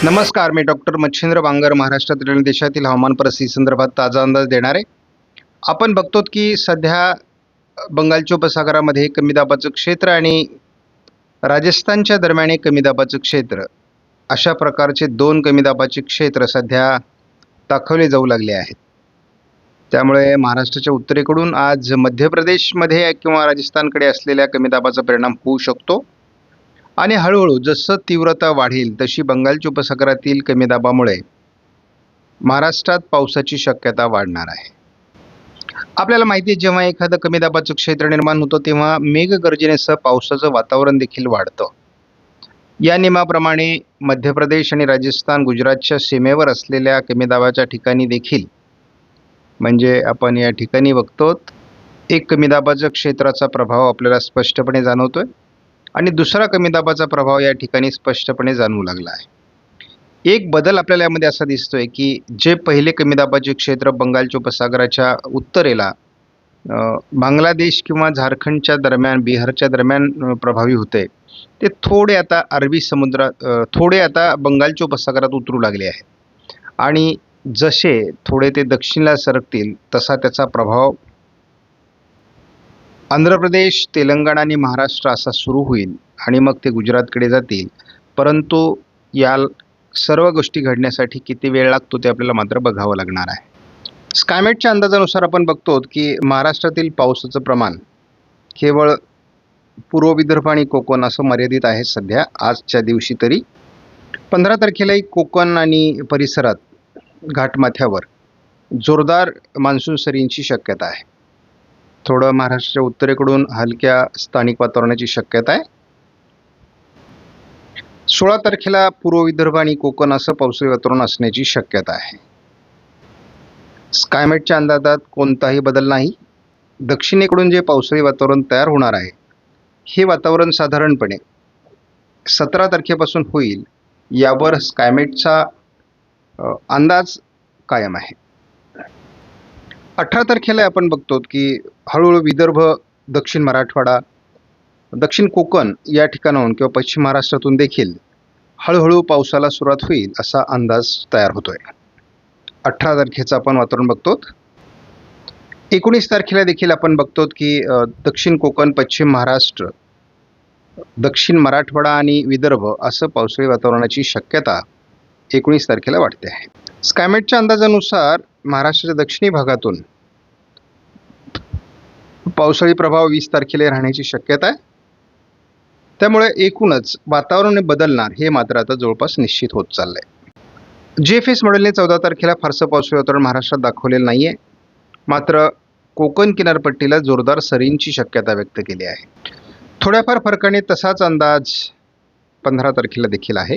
नमस्कार, मी डॉक्टर मच्छिंद्र बांगर महाराष्ट्रातील आणि देशातील हवामान परिस्थिती संदर्भात ताजा अंदाज देणार आहे. आपण बघतो की सध्या बंगालच्या उपसागरामध्ये कमी दाबाचं क्षेत्र आणि राजस्थानच्या दरम्यान एक कमी दाबाचं क्षेत्र, अशा प्रकारचे दोन कमी दाबाचे क्षेत्र सध्या दाखवले जाऊ लागले आहेत. त्यामुळे महाराष्ट्राच्या उत्तरेकडून आज मध्य प्रदेशमध्ये किंवा राजस्थानकडे असलेल्या कमी दाबाचा परिणाम होऊ शकतो आणि हळूहळू जसं तीव्रता वाढेल तशी बंगालच्या उपसागरातील कमी दाबामुळे महाराष्ट्रात पावसाची शक्यता वाढणार आहे. आपल्याला माहिती आहे, जेव्हा एखादं कमी दाबाचं क्षेत्र निर्माण होतं तेव्हा मेघगर्जनेसह पावसाचं वातावरण देखील वाढतं. या नियमाप्रमाणे मध्य प्रदेश आणि राजस्थान गुजरातच्या सीमेवर असलेल्या कमी दाबाच्या ठिकाणी देखील, म्हणजे आपण या ठिकाणी बघतो एक कमी दाबाच्या क्षेत्राचा प्रभाव आपल्याला स्पष्टपणे जाणवतोय आणि दुसरा कमी दाबाचा प्रभाव या ठिकाणी स्पष्टपणे जाणवू लागला आहे. एक बदल आपल्याला यामध्ये असा दिसतोय की जे पहिले कमी दाबाचे क्षेत्र बंगालच्या उपसागराच्या उत्तरेला बांगलादेश किंवा झारखंडच्या दरम्यान, बिहारच्या दरम्यान प्रभावी होते, ते थोडे आता अरबी समुद्रात, थोडे आता बंगालच्या उपसागरात उतरू लागले आहेत आणि जसे थोडे ते दक्षिणेला सरकतील तसा त्याचा प्रभाव आंध्र प्रदेश, तेलंगणा आणि महाराष्ट्र असा सुरू होईल आणि मग ते गुजरातकडे जातील. परंतु या सर्व गोष्टी घडण्यासाठी किती वेळ लागतो ते आपल्याला मात्र बघावं लागणार आहे. स्कायमेटच्या अंदाजानुसार आपण बघतो की महाराष्ट्रातील पावसाचं प्रमाण केवळ पूर्व विदर्भ आणि कोकण असं मर्यादित आहे सध्या आजच्या दिवशी तरी. 15 तारखेलाही कोकण आणि परिसरात घाटमाथ्यावर जोरदार मान्सून सरींची शक्यता आहे. थोडं महाराष्ट्राच्या उत्तरेकडून हलक्या स्थानिक वातावरणाची शक्यता आहे. 16 तारखेला पूर्व विदर्भ आणि कोकण असं पावसाळी वातावरण असण्याची शक्यता आहे. स्कायमेटच्या अंदाजात कोणताही बदल नाही. दक्षिणेकडून जे पावसाळी वातावरण तयार होणार आहे हे वातावरण साधारणपणे 17 तारखेपासून होईल, यावर स्कायमेटचा अंदाज कायम आहे. 18 तारखेला आपण बघतो की हळूहळू विदर्भ, दक्षिण मराठवाडा, दक्षिण कोकण या ठिकाणाहून किंवा पश्चिम महाराष्ट्रातून देखील हळूहळू पावसाला सुरुवात होईल असा अंदाज तयार होतोय. 18 तारखेचं आपण वातावरण बघतो. 19 तारखेला देखील आपण बघतो की दक्षिण कोकण, पश्चिम महाराष्ट्र, दक्षिण मराठवाडा आणि विदर्भ असं पावसाळी वातावरणाची शक्यता 19 तारखेला वाटते आहे. स्कायमेटच्या अंदाजानुसार महाराष्ट्राच्या दक्षिणी भागातून पावसाळी प्रभाव 20 तारखेला राहण्याची शक्यता आहे. त्यामुळे एकूणच वातावरण बदलणार हे मात्र आता जवळपास निश्चित होत चाललंय. GFS मॉडेलने 14 तारखेला फारसं पावसाळी वातावरण महाराष्ट्रात दाखवलेलं नाहीये, मात्र कोकण किनारपट्टीला जोरदार सरींची शक्यता व्यक्त केली आहे. थोड्याफार फरकाने तसाच अंदाज 15 तारखेला देखील आहे.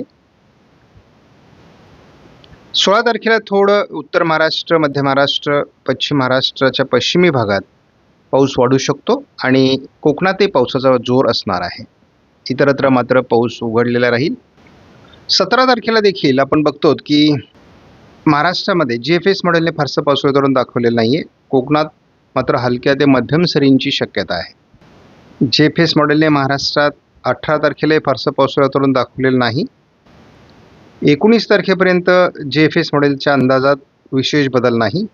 16 तारखेला थोडं उत्तर महाराष्ट्र, मध्य महाराष्ट्र, पश्चिम महाराष्ट्राच्या पश्चिमी भागात पाऊस वाढू शकतो आणि कोकणातही पावसाचा जोर असणार आहे. इतरत्र मात्र पाऊस उघडलेला राहील. 17 तारखेला देखील आपण बघतो की महाराष्ट्रामध्ये GFS मॉडेलने फारसं पावसाळी वातावरण दाखवलेलं नाहीये. कोकणात मात्र हलक्या ते मध्यम सरींची शक्यता आहे. GFS मॉडेलने महाराष्ट्रात 18 तारखेला फारसं पावसाळी वातावरण दाखवलेलं नाही. 19 तारखेपर्यंत GFS मॉडेलच्या अंदाजात विशेष बदल नाही.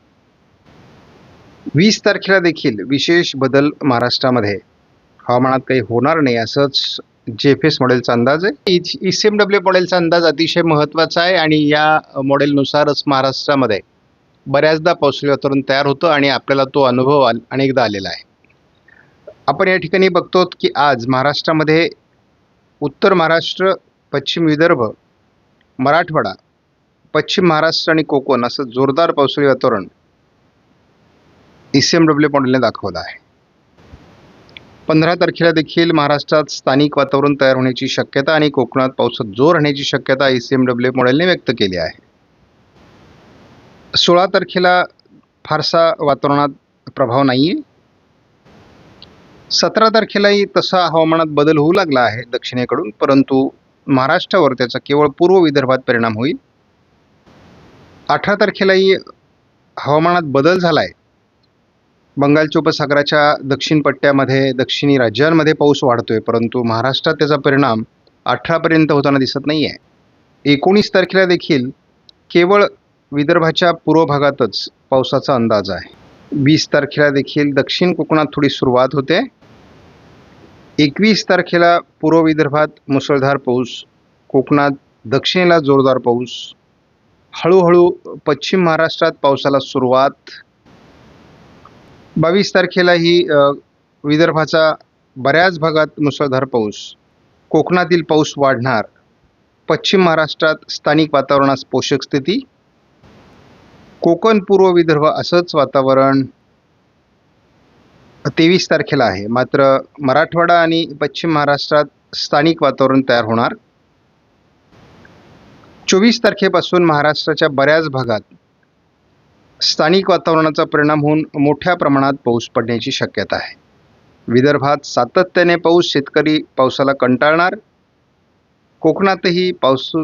20 तारखेला देखील विशेष बदल महाराष्ट्रामध्ये हवामानात काही होणार नाही असंच GFS मॉडेलचा अंदाज आहे. ECMW मॉडेलचा अंदाज अतिशय महत्त्वाचा आहे आणि या मॉडेलनुसारच महाराष्ट्रामध्ये बऱ्याचदा पावसाळी वातावरण तयार होतं आणि आपल्याला तो अनुभव अनेकदा आलेला आहे. आपण या ठिकाणी बघतो की आज महाराष्ट्रामध्ये उत्तर महाराष्ट्र, पश्चिम विदर्भ, मराठवाडा, पश्चिम महाराष्ट्र आणि कोकण असं जोरदार पावसाळी वातावरण ECMW मॉडेलने दाखवलं आहे. 15 तारखेला देखील महाराष्ट्रात स्थानिक वातावरण तयार होण्याची शक्यता आणि कोकणात पावसात जोर राहण्याची शक्यता ECMW मॉडेलने व्यक्त केली आहे. 16 तारखेला फारसा वातावरणात प्रभाव नाहीये. 17 तारखेलाही तसा हवामानात बदल होऊ लागला आहे दक्षिणेकडून, परंतु महाराष्ट्रावर त्याचा केवळ पूर्व विदर्भात परिणाम होईल. 18 तारखेलाही हवामानात बदल झाला आहे. बंगालच्या उपसागराच्या दक्षिण पट्ट्यामध्ये, दक्षिणी राज्यांमध्ये पाऊस वाढतोय, परंतु महाराष्ट्रात त्याचा परिणाम 18 पर्यंत होताना दिसत नाही आहे. 19 तारखेला देखील केवळ विदर्भाच्या पूर्व भागातच पावसाचा अंदाज आहे. 20 तारखेला देखील दक्षिण कोकणात थोडी सुरुवात होते. 21 तारखेला पूर्व विदर्भात मुसळधार पाऊस, कोकणात दक्षिणेला जोरदार पाऊस, हळूहळू पश्चिम महाराष्ट्रात पावसाला सुरुवात. 22 तारखेलाही विदर्भाचा बऱ्याच भागात मुसळधार पाऊस, कोकणातील पाऊस वाढणार, पश्चिम महाराष्ट्रात स्थानिक वातावरणास पोषक स्थिती, कोकण पूर्व विदर्भ असंच वातावरण 23 तारखेला आहे. मात्र मराठवाडा आणि पश्चिम महाराष्ट्रात स्थानिक वातावरण तयार होणार. 24 तारखेपासून महाराष्ट्राच्या बऱ्याच भागात स्थानिक वातावरणाचा परिणाम होऊन मोठ्या प्रमाणात पाऊस पडण्याची शक्यता आहे. विदर्भात सातत्याने पाऊस, शेतकरी पावसाला कंटाळणार. कोकणातही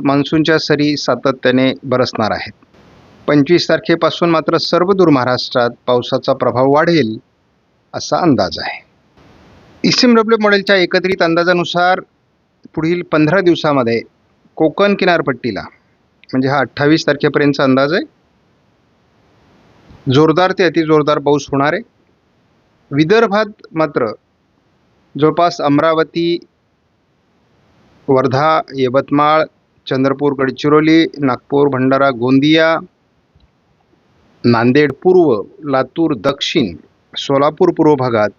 मान्सूनच्या सरी सातत्याने बरसणार आहेत. 25 तारखेपासून मात्र सर्वदूर महाराष्ट्रात पावसाचा प्रभाव वाढेल असा अंदाज आहे. ICMW मॉडेलच्या एकत्रित अंदाजानुसार पुढील 15 दिवसामध्ये कोकण किनारपट्टीला, म्हणजे हा 28 तारखेपर्यंतचा अंदाज आहे, जोरदार ते अतिजोरदार पाऊस होणार आहे. विदर्भात मात्र जवळपास अमरावती, वर्धा, यवतमाळ, चंद्रपूर, गडचिरोली, नागपूर, भंडारा, गोंदिया, नांदेड पूर्व, लातूर दक्षिण, सोलापूर पूर्व भागात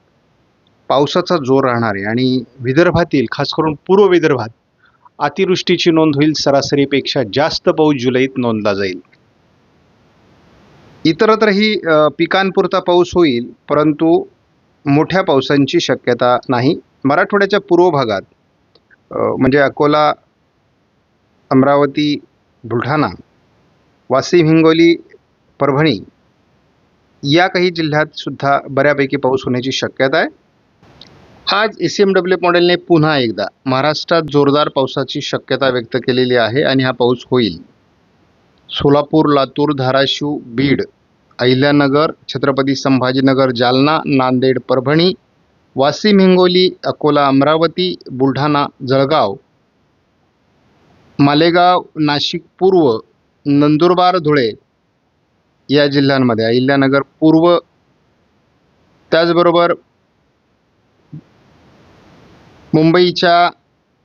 पावसाचा जोर राहणार आहे. आणि विदर्भातील, खास करून पूर्व विदर्भात अतिवृष्टीची नोंद होईल. सरासरीपेक्षा जास्त पाऊस जुलैत नोंदला जाईल. इतरत्रही पिकांपुरता पाऊस होईल, परंतु मोठ्या पावसांची शक्यता नाही. मराठवाड्याच्या पूर्व भागात म्हणजे अकोला, अमरावती, बुलढाणा, वाशिम, हिंगोली, परभणी या काही जिल्ह्यात सुद्धा बऱ्यापैकी पाऊस होण्याची शक्यता आहे. आज ICMW मॉडेलने पुन्हा एकदा महाराष्ट्रात जोरदार पावसाची शक्यता व्यक्त केलेली आहे आणि हा पाऊस होईल. सोलापूर, लातूर, धाराशिव, बीड, अहिल्यानगर, छत्रपती संभाजीनगर, जालना, नांदेड, परभणी, वाशिम, हिंगोली, अकोला, अमरावती, बुलढाणा, जळगाव, मालेगाव, नाशिक पूर्व, नंदुरबार, धुळे या जिल्ह्यांमध्ये, अहिल्यानगर पूर्व, त्याचबरोबर मुंबईच्या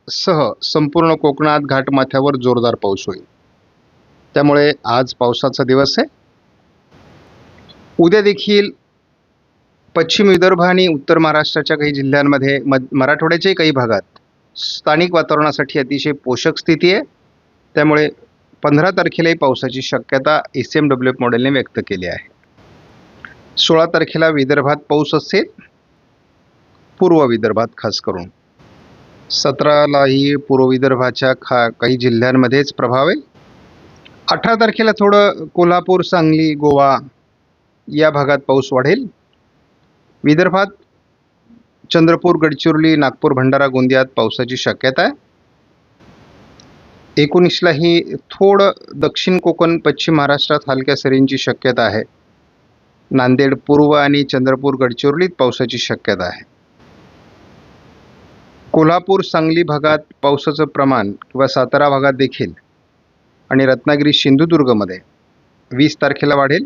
सह संपूर्ण कोकणात घाटमाथ्यावर जोरदार पाऊस होईल. त्यामुळे आज पावसाचा दिवस आहे. उद्या देखील पश्चिम विदर्भ आणि उत्तर महाराष्ट्राच्या काही जिल्ह्यांमध्ये, मराठवाड्याच्याही काही भागात स्थानिक वातावरणासाठी अतिशय पोषक स्थिती आहे. त्यामुळे 15 तारखेलाही पावसाची शक्यता ICMW मॉडेलने व्यक्त केली आहे. 16 तारखेला विदर्भात पाऊस असेल, पूर्व विदर्भात खास करून. 17लाही पूर्व विदर्भाच्या काही जिल्ह्यांमध्येच प्रभाव आहे. 18 तारखेला थोडं कोल्हापूर, सांगली, गोवा या भागात पाऊस वाढेल. विदर्भात चंद्रपूर, गडचिरोली, नागपूर, भंडारा, गोंदियात पावसाची शक्यता आहे. 19लाही थोडं दक्षिण कोकण, पश्चिम महाराष्ट्रात हलक्या सरींची शक्यता आहे. नांदेड पूर्व आणि चंद्रपूर, गडचिरोलीत पावसाची शक्यता आहे. कोल्हापूर, सांगली भागात पावसाचं प्रमाण किंवा सातारा भागात देखील आणि रत्नागिरी, सिंधुदुर्गमध्ये 20 तारखेला वाढेल.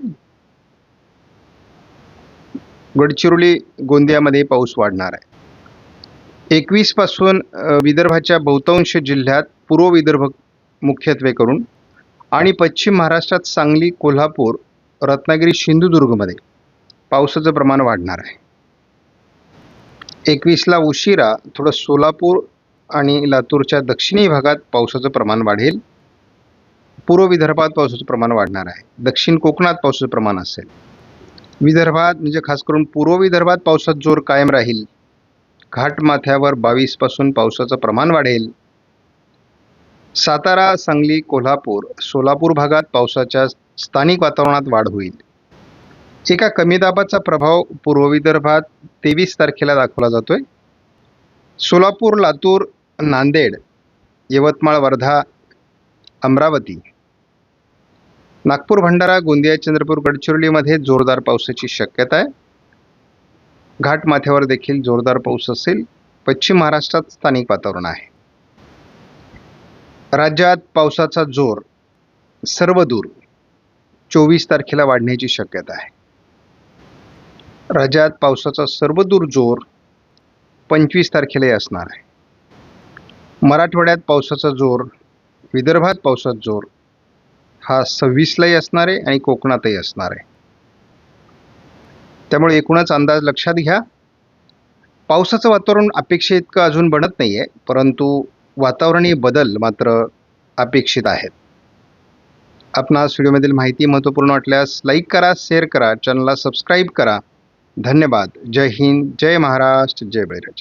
गडचिरोली, गोंदियामध्ये पाऊस वाढणार आहे. 21 पासून विदर्भाच्या बहुतांश जिल्ह्यात, पूर्व विदर्भ मुख्यत्वे करून आणि पश्चिम महाराष्ट्रात सांगली, कोल्हापूर, रत्नागिरी, सिंधुदुर्गमध्ये पावसाचं प्रमाण वाढणार आहे. 21ला उशिरा थोडं सोलापूर आणि लातूरच्या दक्षिणी भागात पावसाचं प्रमाण वाढेल. पूर्व विदर्भात पावसाचं प्रमाण वाढणार आहे. दक्षिण कोकणात पावसाचं प्रमाण असेल. विदर्भात म्हणजे खास करून पूर्व विदर्भात पावसाचा जोर कायम राहील. घाटमाथ्यावर 22 पासून पावसाचं प्रमाण वाढेल. सातारा, सांगली, कोल्हापूर, सोलापूर भागात पावसाच्या स्थानिक वातावरणात वाढ होईल. एका कमी दाबाचा प्रभाव पूर्व विदर्भात 23 तारखेला दाखवला जातोय. सोलापूर, लातूर, नांदेड, यवतमाळ, वर्धा, अमरावती, नागपूर, भंडारा, गोंदिया, चंद्रपूर, गडचिरोलीमध्ये जोरदार पावसाची शक्यता आहे. घाटमाथ्यावर देखील जोरदार पाऊस असेल. पश्चिम महाराष्ट्रात स्थानिक वातावरण आहे. राज्यात पावसाचा जोर सर्वदूर 24 तारखेला वाढण्याची शक्यता आहे. राज्यात पावसाचा सर्वदूर जोर 25 तारखेलाही असणार आहे. मराठवाड्यात पावसाचा जोर, विदर्भात पावसाचा जोर हा 26लाही असणार आहे आणि कोकणातही असणार आहे. त्यामुळे एकूणच अंदाज लक्षात घ्या. पावसाचं वातावरण अपेक्षित इतकं अजून बनत नाही आहे, परंतु वातावरणीय बदल मात्र अपेक्षित आहेत. आपणास व्हिडिओमधील माहिती महत्त्वपूर्ण वाटल्यास लाईक करा, शेअर करा, चॅनलला सबस्क्राईब करा. धन्यवाद. जय हिंद, जय महाराष्ट्र, जय बळीराजा.